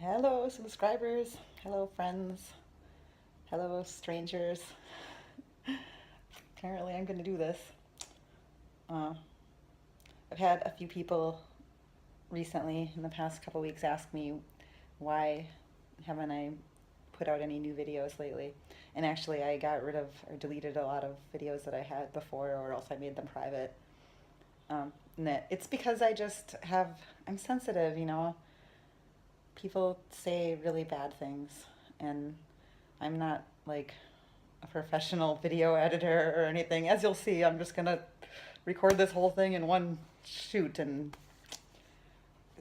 Hello, subscribers. Hello, friends. Hello, strangers. Apparently, I'm going to do this. Uh, I've had a few people recently in the past couple weeks ask me why haven't I put out any new videos lately. And actually, I got rid of or deleted a lot of videos that I had before, or else I made them private. And that it's because I'm sensitive, you know. People say really bad things, and I'm not like a professional video editor or anything. As you'll see, I'm just gonna record this whole thing in one shoot and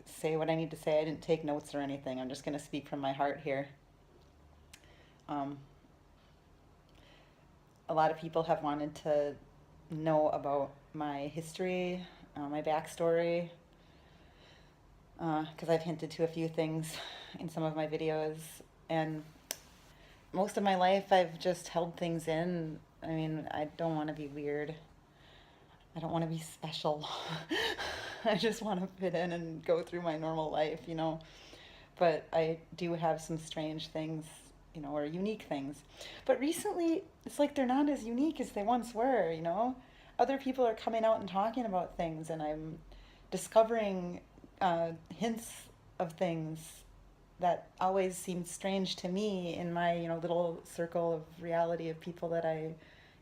say what I need to say. I didn't take notes or anything. I'm just gonna speak from my heart here. Um, a lot of people have wanted to know about my history, my backstory, because I've hinted to a few things in some of my videos. And most of my life, I've just held things in. I mean, I don't want to be weird. I don't want to be special. I just want to fit in and go through my normal life, you know. But I do have some strange things, you know, or unique things. But recently, it's like they're not as unique as they once were, you know. Other people are coming out and talking about things, and I'm discovering hints of things that always seemed strange to me in my, you know, little circle of reality of people that I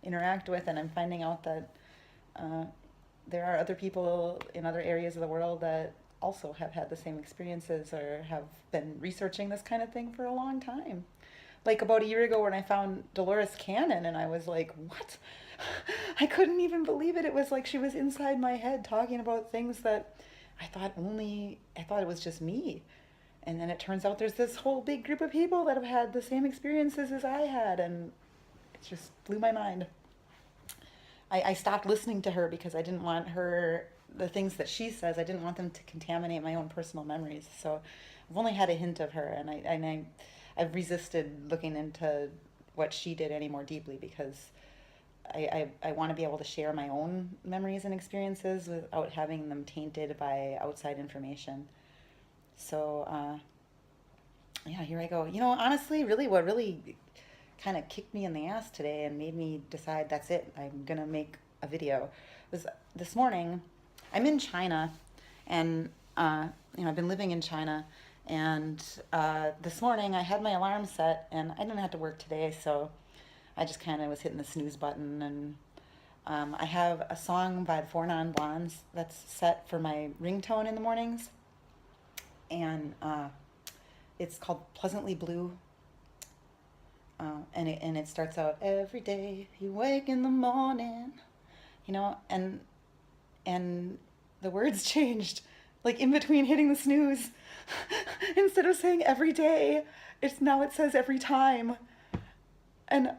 interact with, and I'm finding out that uh, there are other people in other areas of the world that also have had the same experiences or have been researching this kind of thing for a long time. Like about a year ago when I found Dolores Cannon, and I was like, what? I couldn't even believe it. It was like she was inside my head talking about things that I thought it was just me. And then it turns out there's this whole big group of people that have had the same experiences as I had, and it just blew my mind. I stopped listening to her because I didn't want the things that she says, I didn't want them to contaminate my own personal memories. So I've only had a hint of her, and I've resisted looking into what she did any more deeply because I want to be able to share my own memories and experiences without having them tainted by outside information. So, yeah, here I go. You know, honestly, really, what really kind of kicked me in the ass today and made me decide that's it, I'm gonna make a video was this morning. I'm in China, and you know, I've been living in China, and this morning I had my alarm set, and I didn't have to work today, so I just kind of was hitting the snooze button, and I have a song by the Four Non Blondes that's set for my ringtone in the mornings, and it's called Pleasantly Blue. And it starts out every day you wake in the morning, you know, and the words changed, like in between hitting the snooze. Instead of saying every day, it says every time, and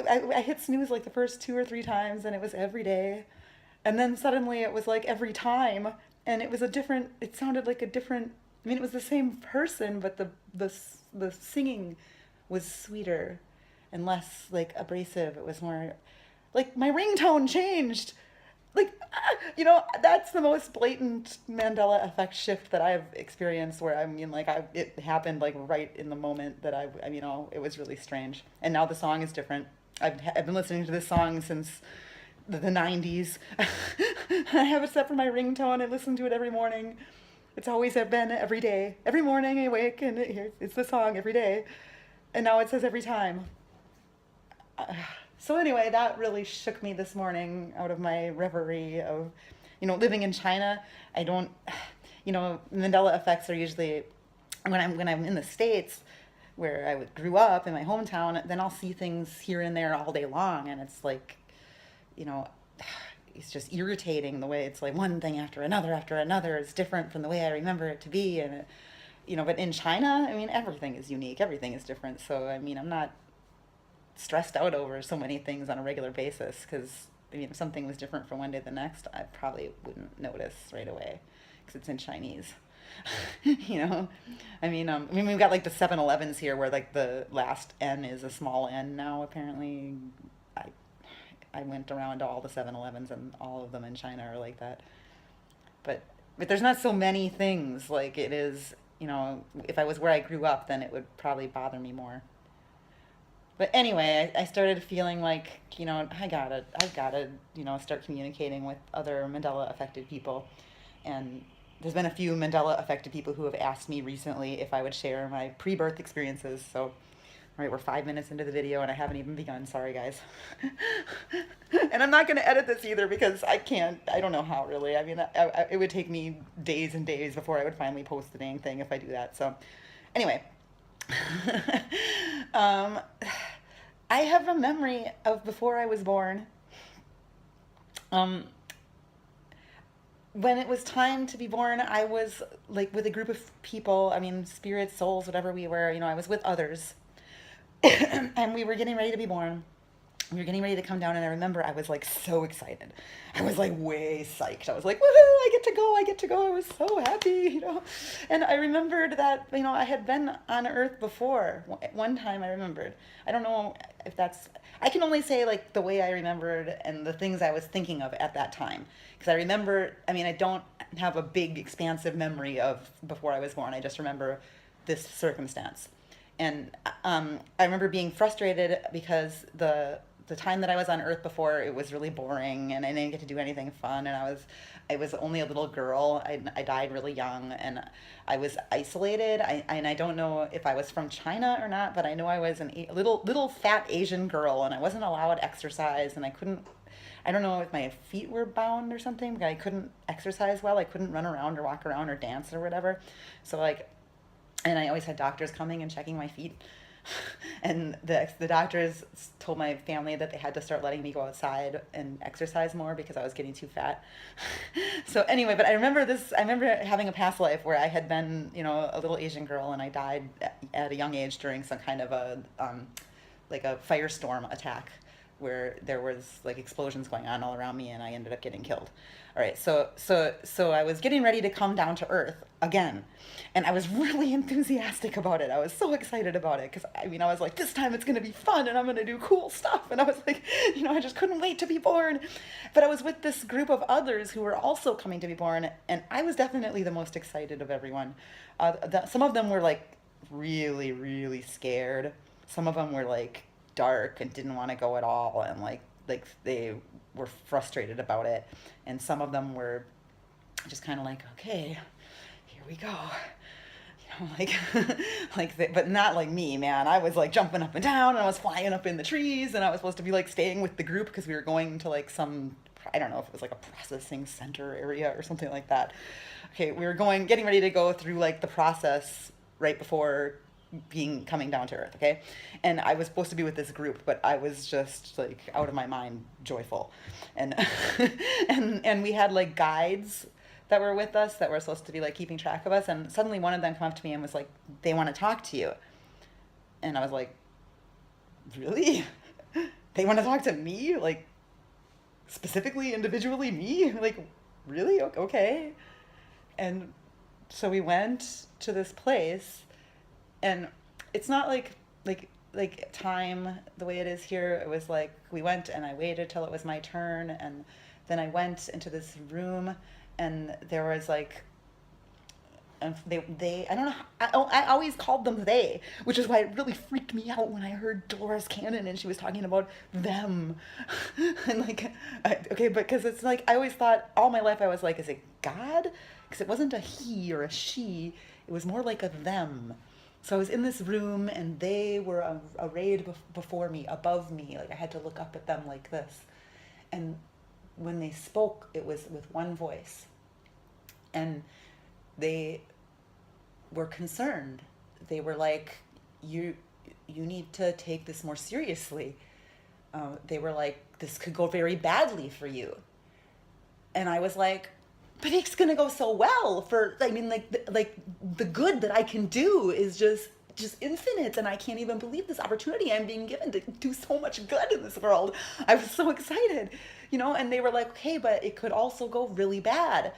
I hit snooze like the first two or three times, and it was every day, and then suddenly it was like every time, and it was a different. It sounded like a different. I mean, it was the same person, but the singing was sweeter and less like abrasive. It was more like my ringtone changed. Like, you know, that's the most blatant Mandela effect shift that I've experienced. Where I mean, like, it happened like right in the moment that you know, it was really strange. And now the song is different. I've been listening to this song since the 90s. I have it set for my ringtone. I listen to it every morning. It's always been every day. Every morning I wake and it's the song every day. And now it says every time. So anyway, that really shook me this morning out of my reverie of, you know, living in China. I don't, you know, Mandela effects are usually when I'm in the States, where grew up in my hometown. Then I'll see things here and there all day long, and it's like, you know, it's just irritating the way it's like one thing after another is different from the way I remember it to be, and you know. But in China, I mean, everything is unique, everything is different. So I mean, I'm not stressed out over so many things on a regular basis because I mean, if something was different from one day to the next, I probably wouldn't notice right away because it's in Chinese. You know, I mean, we've got like the 7-Elevens here where like the last N is a small N now. Apparently, I I went around to all the 7-Elevens and all of them in China are like that. But there's not so many things like it is you know, if I was where I grew up, then it would probably bother me more. But anyway, I started feeling like, you know, I've gotta, you know, start communicating with other Mandela affected people. And there's been a few Mandela affected people who have asked me recently if I would share my pre-birth experiences. So, all right, we're 5 minutes into the video and I haven't even begun. Sorry, guys. And I'm not going to edit this either because I can't. I don't know how, really. I mean, it would take me days and days before I would finally post the dang thing if I do that. So, anyway, um, I have a memory of before I was born. Um, when it was time to be born, I was like with a group of people. I mean, spirits, souls, whatever we were. You know, I was with others, and we were getting ready to be born. We were getting ready to come down, and I remember I was like so excited. I was like way psyched. I was like, woohoo, I get to go, I get to go. I was so happy, you know. And I remembered that, you know, I had been on Earth before. One time I remembered. I don't know if that's, I can only say like the way I remembered and the things I was thinking of at that time. Because I remember, I mean, I don't have a big, expansive memory of before I was born. I just remember this circumstance. And I remember being frustrated because the time that I was on Earth before, it was really boring, and I didn't get to do anything fun. And I was only a little girl. I died really young, and I was isolated. And I don't know if I was from China or not, but I know I was a little fat Asian girl, and I wasn't allowed exercise, and I couldn't. I don't know if my feet were bound or something, but I couldn't exercise well. I couldn't run around or walk around or dance or whatever. So like, and I always had doctors coming and checking my feet. And the doctors told my family that they had to start letting me go outside and exercise more because I was getting too fat. So anyway, but I remember this. I remember having a past life where I had been, you know, a little Asian girl, and I died at a young age during some kind of a like a firestorm attack where there was like explosions going on all around me, and I ended up getting killed. All right, so I was getting ready to come down to Earth again, and I was really enthusiastic about it. I was so excited about it because I mean I was like, this time it's gonna be fun, and I'm gonna do cool stuff. And I was like, you know, I just couldn't wait to be born. But I was with this group of others who were also coming to be born, and I was definitely the most excited of everyone. Some of them were like really, really scared. Some of them were like dark and didn't want to go at all, and like they were frustrated about it. And some of them were just kind of like, okay, here we go, you know, like but not like me, man. I was like jumping up and down, and I was flying up in the trees, and I was supposed to be like staying with the group because we were going to like some, I don't know if it was like a processing center area or something like that. Okay, we were getting ready to go through like the process right before coming down to Earth. Okay, and I was supposed to be with this group, but I was just like out of my mind joyful. And and we had like guides that were with us that were supposed to be like keeping track of us, and suddenly one of them came up to me and was like, they want to talk to you. And I was like, really? They want to talk to me, like specifically, individually, me? Like, really? Okay. And so we went to this place, and it's not like time the way it is here. It was like we went, and I waited till it was my turn, and then I went into this room, and there was like, and they I don't know, I always called them they, which is why it really freaked me out when I heard Dolores Cannon and she was talking about them. And like, okay, but because it's like I always thought all my life, I was like, is it God? Because it wasn't a he or a she, it was more like a them. So I was in this room, and they were arrayed before me, above me. Like I had to look up at them like this. And when they spoke, it was with one voice. And they were concerned. They were like, you need to take this more seriously. They were like, this could go very badly for you. And I was like, but it's gonna go so well. For I mean, like the good that I can do is just infinite, and I can't even believe this opportunity I'm being given to do so much good in this world. I was so excited, you know. And they were like, okay, but it could also go really bad.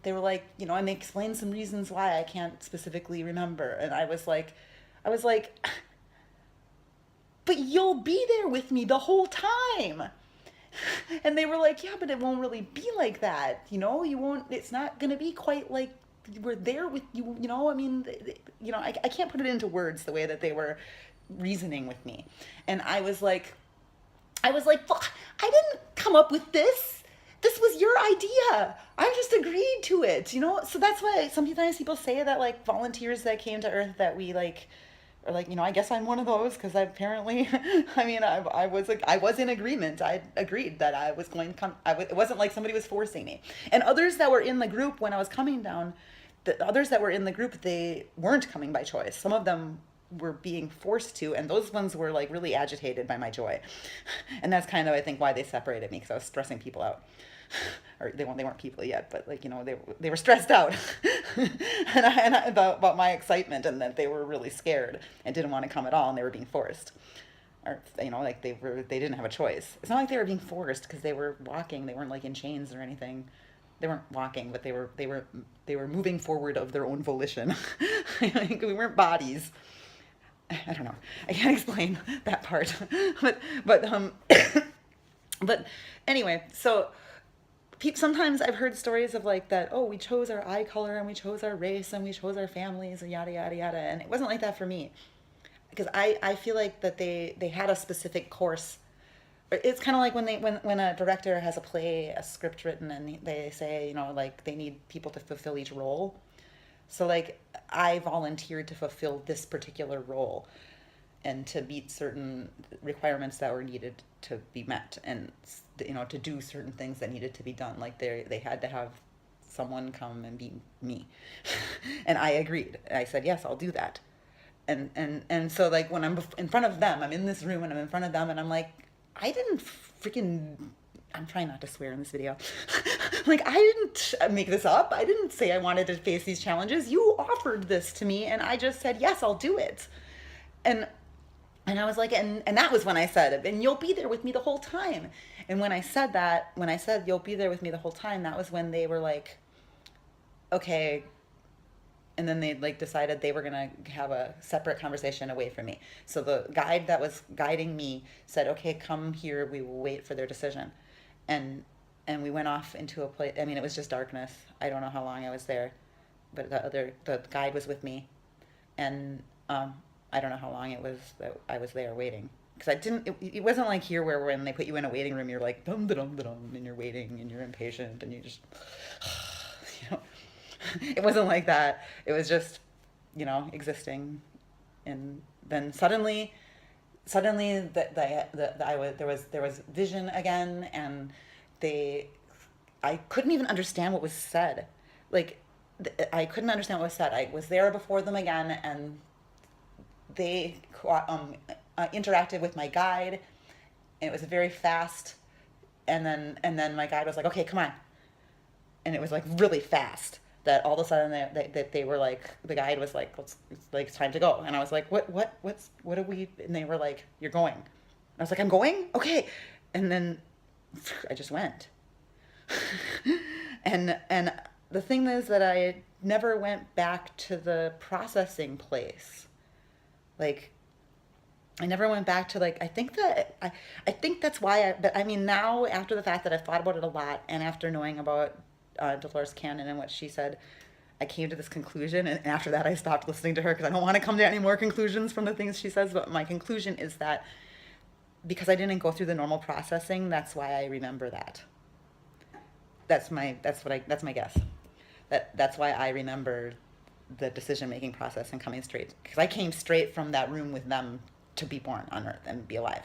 They were like, you know, and they explained some reasons why I can't specifically remember. And I was like, but you'll be there with me the whole time. And they were like, yeah, but it won't really be like that. You know, you won't, it's not going to be quite like were there with you, you know, I mean, you know, I can't put it into words the way that they were reasoning with me. And I was like, fuck, I didn't come up with this. This was your idea. I just agreed to it, you know? So that's why sometimes people say that like volunteers that came to Earth that we like, or like, you know, I guess I'm one of those because I apparently, I mean, I was like, I was in agreement. I agreed that I was going to come. It wasn't like somebody was forcing me. And others that were in the group when I was coming down, the others that were in the group, they weren't coming by choice. Some of them were being forced to, and those ones were like really agitated by my joy. And that's kind of, I think, why they separated me, because I was stressing people out. Or they weren't people yet, but like, you know, they were stressed out about my excitement, and that they were really scared and didn't want to come at all, and they were being forced. Or, you know, like they didn't have a choice. It's not like they were being forced because they were walking. They weren't like in chains or anything. They weren't walking, but they were moving forward of their own volition. Like, we weren't bodies. I don't know. I can't explain that part. but but anyway, so sometimes I've heard stories of like that, oh, we chose our eye color and we chose our race and we chose our families and yada yada yada, and it wasn't like that for me, because I feel like that they had a specific course. It's kind of like when a director has a play, a script written, and they say, you know, like they need people to fulfill each role. So like I volunteered to fulfill this particular role and to meet certain requirements that were needed to be met, and you know, to do certain things that needed to be done. Like they had to have someone come and be me. And I agreed. I said, yes, I'll do that. And so like when I'm in front of them, I'm in this room and I'm in front of them and I'm like, I didn't freaking, I'm trying not to swear in this video. Like, I didn't make this up. I didn't say I wanted to face these challenges. You offered this to me and I just said, yes, I'll do it. And I was like, and that was when I said, and you'll be there with me the whole time. And when I said that, when I said you'll be there with me the whole time, that was when they were like, okay. And then they like decided they were gonna have a separate conversation away from me. So the guide that was guiding me said, okay, come here, we will wait for their decision. And we went off into a place. I mean, it was just darkness. I don't know how long I was there, but the guide was with me. And I don't know how long it was that I was there waiting, because I didn't. It wasn't like here where when they put you in a waiting room, you're like dum dum dum, and you're waiting and you're impatient and you just, you know, it wasn't like that. It was just, you know, existing, and then suddenly, there was vision again, and I couldn't even understand what was said, like. I couldn't understand what was said. I was there before them again, and they interacted with my guide, and it was very fast. And then my guide was like, "Okay, come on," and it was like really fast. That all of a sudden they were like, the guide was like, "It's like it's time to go," and I was like, what are we?" And they were like, "You're going." And I was like, "I'm going? Okay," and then I just went. and the thing is that I never went back to the processing place. Like, I never went back to like, I think that's why but I mean, now after the fact that I've thought about it a lot, and after knowing about Dolores Cannon and what she said, I came to this conclusion, and after that I stopped listening to her because I don't want to come to any more conclusions from the things she says. But my conclusion is that because I didn't go through the normal processing, that's why I remember that. That's my guess. That's why I remember the decision-making process and coming straight, because I came straight from that room with them to be born on Earth and be alive.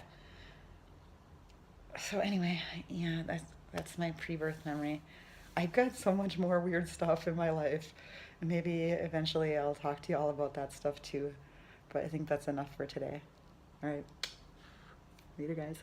So anyway, yeah, that's my pre-birth memory. I've got so much more weird stuff in my life, and maybe eventually I'll talk to you all about that stuff too, but I think that's enough for today. All right, later guys.